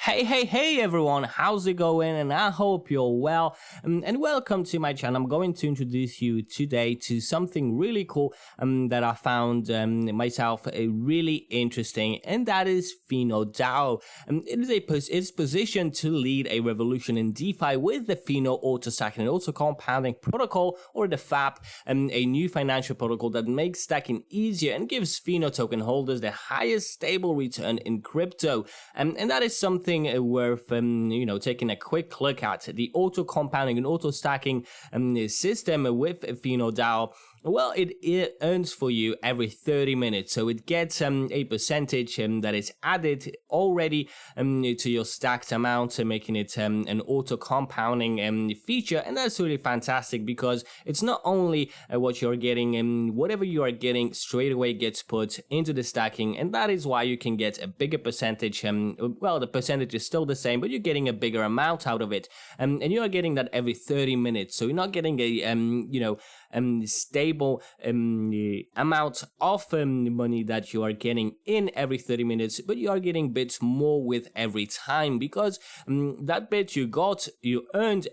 Hey everyone, how's it going? And I hope you're well. And welcome to my channel. I'm going to introduce you today to something really cool that I found myself really interesting, and that is FinoDAO. It's positioned to lead a revolution in DeFi with the Fino auto stacking and auto compounding protocol, or the FAP, a new financial protocol that makes stacking easier and gives Fino token holders the highest stable return in crypto. And that is something worth taking a quick look at. The auto compounding and auto stacking system with FinoDAO. Well, it earns for you every 30 minutes. So it gets a percentage that is added already to your stacked amount, making it an auto compounding feature. And that's really fantastic because it's not only what you're getting, whatever you are getting straight away gets put into the stacking. And that is why you can get a bigger percentage. Well, the percentage is still the same, but you're getting a bigger amount out of it. And you are getting that every 30 minutes. So you're not getting a stable amount of money that you are getting in every 30 minutes, but you are getting bits more with every time, because that bit you earned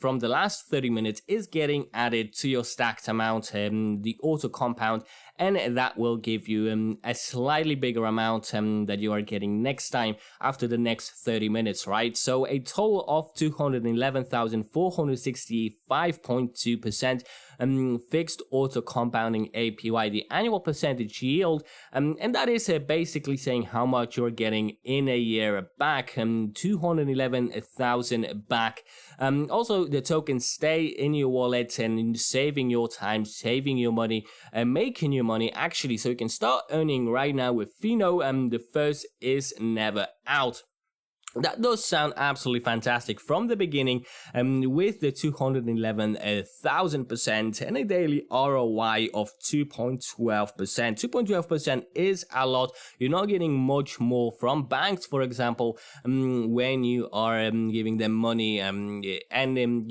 from the last 30 minutes is getting added to your stacked amount, the auto compound, and that will give you a slightly bigger amount that you are getting next time after the next 30 minutes, right? So a total of 211,465.2% fixed auto compounding APY, the annual percentage yield, and that is basically saying how much you're getting in a year back, 211,000 back. Also, the tokens stay in your wallet and saving your time, saving your money, making your money actually, so you can start earning right now with Fino. The first is never out. That does sound absolutely fantastic from the beginning, with the 211,000% and a daily ROI of 2.12%. 2.12% is a lot. You're not getting much more from banks, for example, when you are giving them money and getting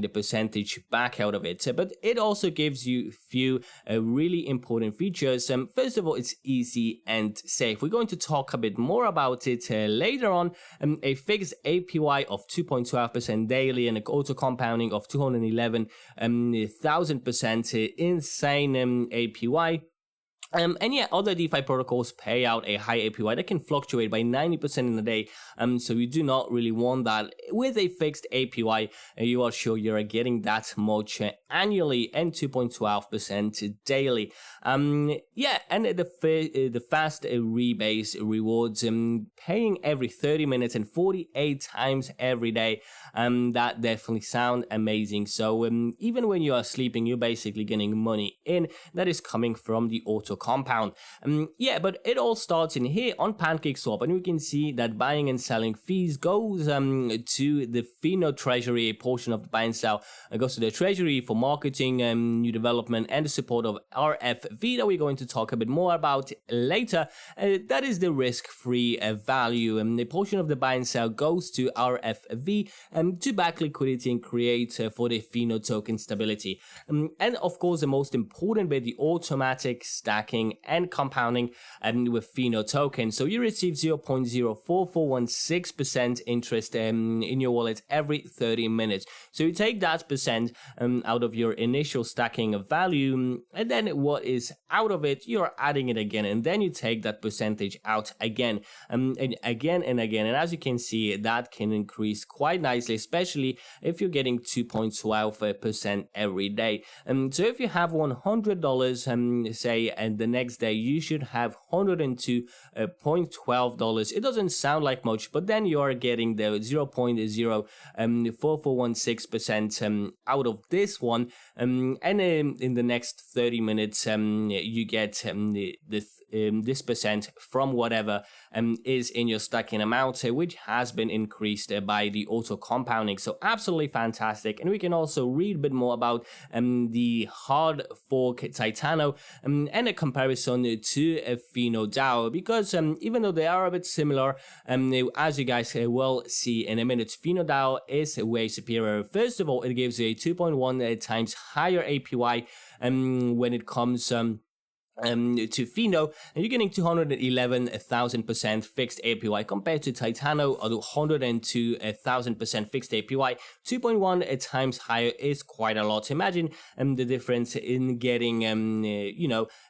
the percentage back out of it. But it also gives you few really important features. First of all, it's easy and safe. We're going to talk a bit more about it later on. A fixed APY of 2.12% daily and an auto compounding of 211,000%, insane APY. And yeah, other DeFi protocols pay out a high APY that can fluctuate by 90% in a day. So you do not really want that. With a fixed APY, you are sure you're getting that much annually and 2.12% daily. Yeah, and the fast rebase rewards, paying every 30 minutes and 48 times every day. That definitely sound amazing. So even when you are sleeping, you're basically getting money in that is coming from the auto compound. Yeah, but it all starts in here on PancakeSwap, and we can see that buying and selling fees goes to the Fino treasury. A portion of the buy and sell goes to the treasury for marketing, new development, and the support of RFV that we're going to talk a bit more about later. That is the risk-free value. A portion of the buy and sell goes to RFV to back liquidity and create for the Fino token stability. And of course, the most important bit, the automatic stacking and compounding with Fino token. So you receive 0.04416% interest in your wallet every 30 minutes. So you take that percent out of your initial stacking of value, and then what is out of it, you're adding it again, and then you take that percentage out again, and again and again. And as you can see, that can increase quite nicely, especially if you're getting 2.12% every day. So if you have $100, say, and the next day you should have $102.12. It doesn't sound like much, but then you are getting the 0.04416% out of this one, and in the next 30 minutes you get this percent from whatever is in your stacking amount, which has been increased by the auto compounding. So absolutely fantastic. And we can also read a bit more about the hard fork Titano and a comparison to FinoDAO, because even though they are a bit similar, as you guys will see in a minute, FinoDAO is way superior. First of all, it gives a 2.1 times higher APY when it comes to Fino, and you're getting 211,000% fixed APY compared to Titano, although 102,000% fixed APY. 2.1 times higher is quite a lot. Imagine the difference in getting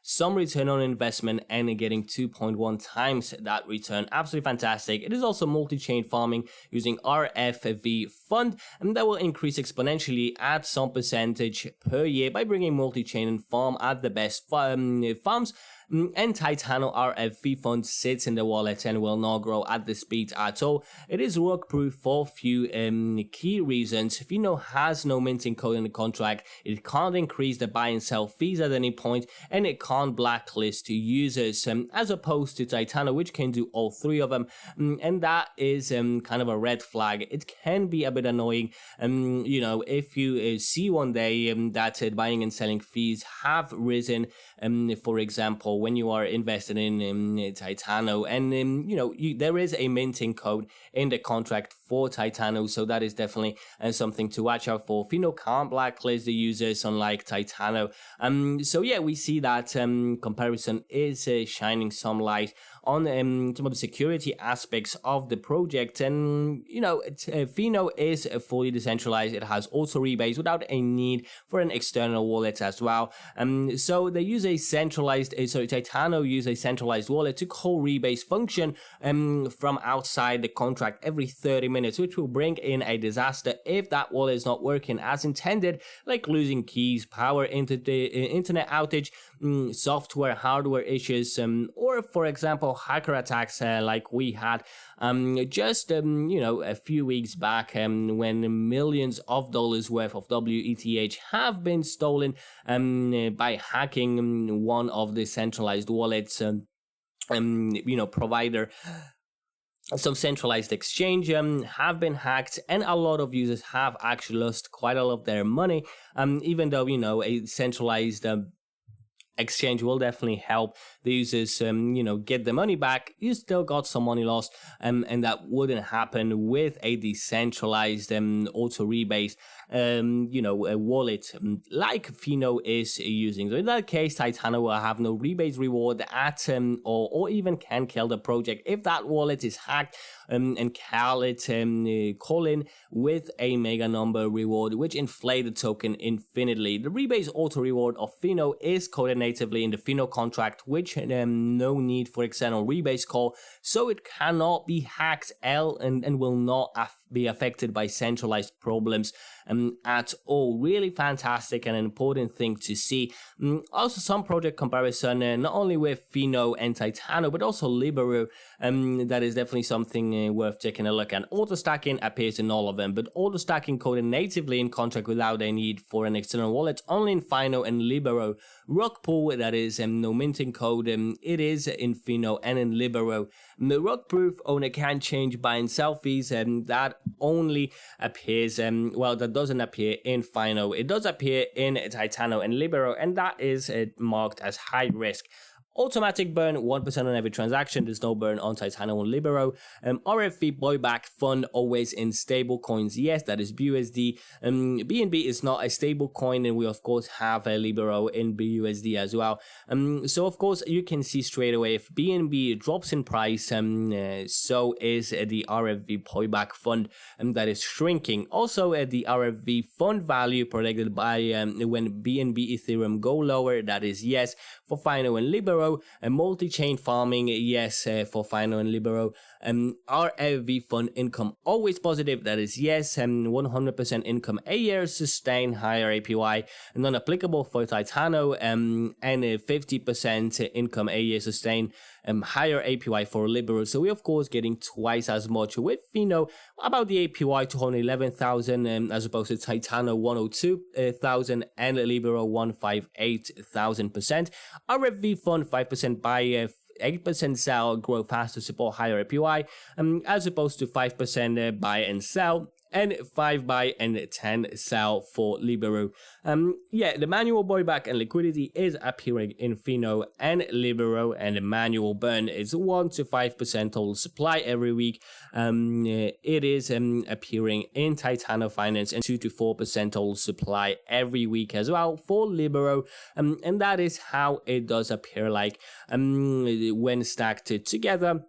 some return on investment and getting 2.1 times that return. Absolutely fantastic. It is also multi-chain farming using RFV fund, and that will increase exponentially at some percentage per year by bringing multi-chain and farm at the best farms. And Titano RFV fund sits in the wallet and will not grow at the speed at all. It is work proof for a few key reasons. Fino has no minting code in the contract, it can't increase the buy and sell fees at any point, and it can't blacklist users, as opposed to Titano, which can do all three of them. And that is kind of a red flag. It can be a bit annoying, if you see one day that buying and selling fees have risen, for example, when you are invested in Titano, and there is a minting code in the contract for Titano, so that is definitely something to watch out for. Fino can't blacklist the users, unlike Titano. So yeah, we see that comparison is shining some light on some of the security aspects of the project. And Fino is fully decentralized. It has auto rebates without a need for an external wallet as well. So they use a centralized, Titano use a centralized wallet to call rebase function from outside the contract every 30 minutes, which will bring in a disaster if that wallet is not working as intended, like losing keys, power into the internet outage, software, hardware issues, or for example, hacker attacks like we had just a few weeks back, when millions of dollars worth of WETH have been stolen by hacking one of the centralized wallets provider. Some centralized exchange have been hacked, and a lot of users have actually lost quite a lot of their money, even though a centralized exchange will definitely help the users get the money back. You still got some money lost, and that wouldn't happen with a decentralized auto rebase a wallet like Fino is using. So in that case, Titano will have no rebase reward at or even can kill the project if that wallet is hacked, and call in with a mega number reward, which inflate the token infinitely. The rebase auto reward of Fino is coded natively in the Fino contract, which no need for external rebase call, so it cannot be hacked and will not be affected by centralized problems at all. Really fantastic and an important thing to see. Also, some project comparison, not only with Fino and Titano, but also Libero. That is definitely something worth taking a look at. Auto stacking appears in all of them, but auto stacking coded natively in contract without a need for an external wallet only in Fino and Libero. Rug pull, that is no minting code, it is in Fino and in Libero. The rug proof owner can change buy and sell fees, and that only appears, that doesn't appear in Fino. It does appear in Titano and Libero, and that is marked as high risk. Automatic burn, 1% on every transaction. There's no burn on Titano and Libero. RFV buyback fund, always in stable coins. Yes, that is BUSD. BNB is not a stable coin, and we of course have a Libero in BUSD as well. So of course you can see straight away if BNB drops in price, so is the RFV buyback fund, that is shrinking. Also, the RFV fund value predicted by when BNB Ethereum go lower. That is yes for Fino and Libero. Multi-chain farming, yes, for Fino and Libero. RFV fund income always positive, that is yes. 100% income a year, sustain higher APY, non-applicable for Titano, and 50% income a year, sustain higher APY for Libero. So we're of course getting twice as much with Fino, about the APY 211,000 as opposed to Titano 102,000 and Libero 158,000%. RFV fund 5% buy, 8% sell, grow fast to support higher APY, as opposed to 5% buy and sell. and 5 buy and 10 sell for Libero. The manual buyback and liquidity is appearing in Fino and Libero, and the manual burn is 1 to 5% total supply every week. It is appearing in FinoFinance and 2 to 4% total supply every week as well for Libero, and that is how it does appear like when stacked together.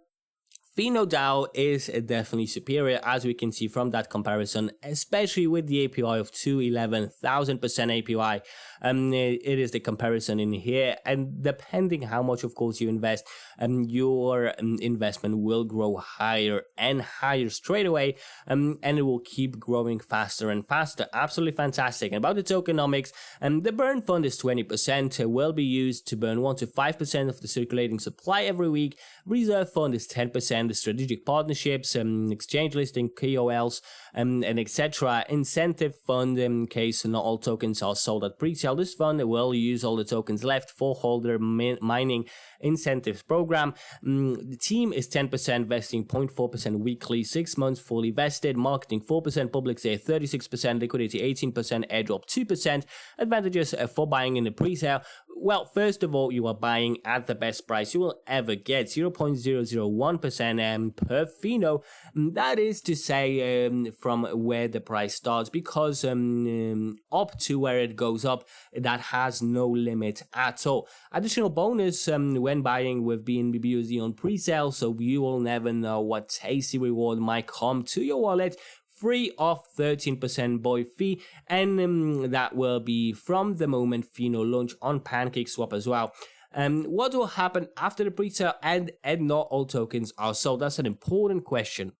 FinoDAO is definitely superior, as we can see from that comparison, especially with the APY of 211,000% APY. It is the comparison in here, and depending how much, of course, you invest, your investment will grow higher and higher straight away, and it will keep growing faster and faster. Absolutely fantastic. And about the tokenomics, the burn fund is 20%, will be used to burn 1 to 5% of the circulating supply every week. Reserve fund is 10%. The strategic partnerships, exchange listing, KOLs, and etc. Incentive fund, in case not all tokens are sold at pre-sale, this fund will use all the tokens left for holder mining incentives program. The team is 10%, vesting 0.4% weekly, 6 months fully vested, marketing 4%, public share 36%, liquidity 18%, airdrop 2%. Advantages for buying in the pre-sale. Well, first of all, you are buying at the best price you will ever get, 0.001% per Fino. That is to say, from where the price starts, because up to where it goes up, that has no limit at all. Additional bonus when buying with BNB on pre-sale, so you will never know what tasty reward might come to your wallet. Free of 13% boy fee, and that will be from the moment Fino launch on PancakeSwap as well. What will happen after the pre-sale and not all tokens are sold? That's an important question.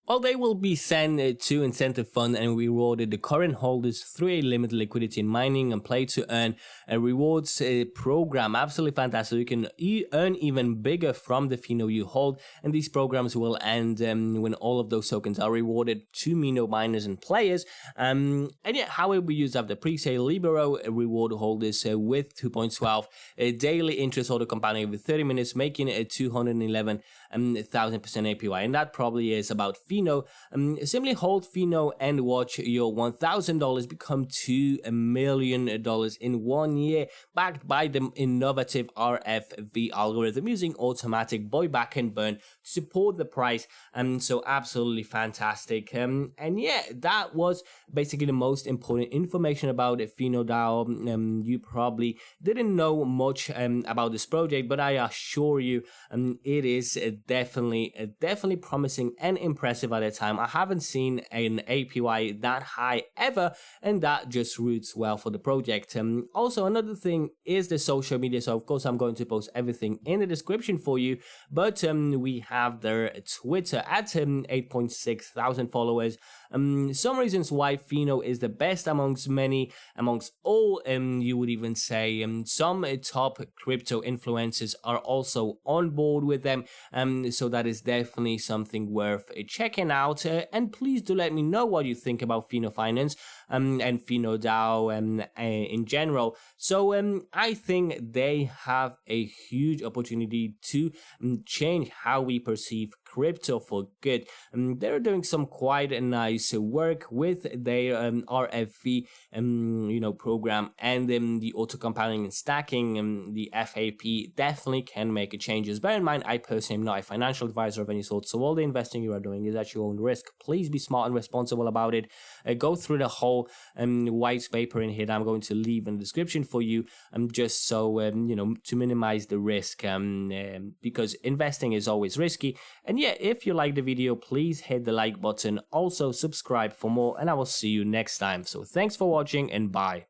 Well, they will be sent to incentive fund and rewarded the current holders through a limited liquidity in mining and play to earn a rewards program. Absolutely fantastic. You can earn even bigger from the Fino you hold, and these programs will end when all of those tokens are rewarded to Mino miners and players. And yet, how it will be used after pre-sale, Libero reward holders with 2.12 daily interest auto compounding over 30 minutes, making it a 211,000% APY, and that probably is about Fino. Simply hold Fino and watch your $1,000 become $2 million in 1 year, backed by the innovative RFV algorithm using automatic buyback and burn to support the price. So absolutely fantastic. And yeah, that was basically the most important information about FinoDAO. You probably didn't know much about this project, but I assure you, it is definitely promising and impressive at the time. I haven't seen an APY that high ever, and that just roots well for the project. Also, another thing is the social media. So of course I'm going to post everything in the description for you, but we have their Twitter at 8.6 thousand followers. Some reasons why Fino is the best amongst all, you would even say some top crypto influencers are also on board with them, so that is definitely something worth checking out. And please do let me know what you think about FinoFinance and FinoDAO in general. So I think they have a huge opportunity to change how we perceive crypto for good. They're doing some quite nice work with their RFV program, and the auto compounding and stacking. The FAP definitely can make changes. Bear in mind, I personally am not a financial advisor of any sort, so all the investing you are doing is at your own risk. Please be smart and responsible about it. Go through the whole white paper in here that I'm going to leave in the description for you, just so to minimize the risk, because investing is always risky. And yeah, if you like the video, please hit the like button. Also subscribe for more, and I will see you next time. So thanks for watching, and bye.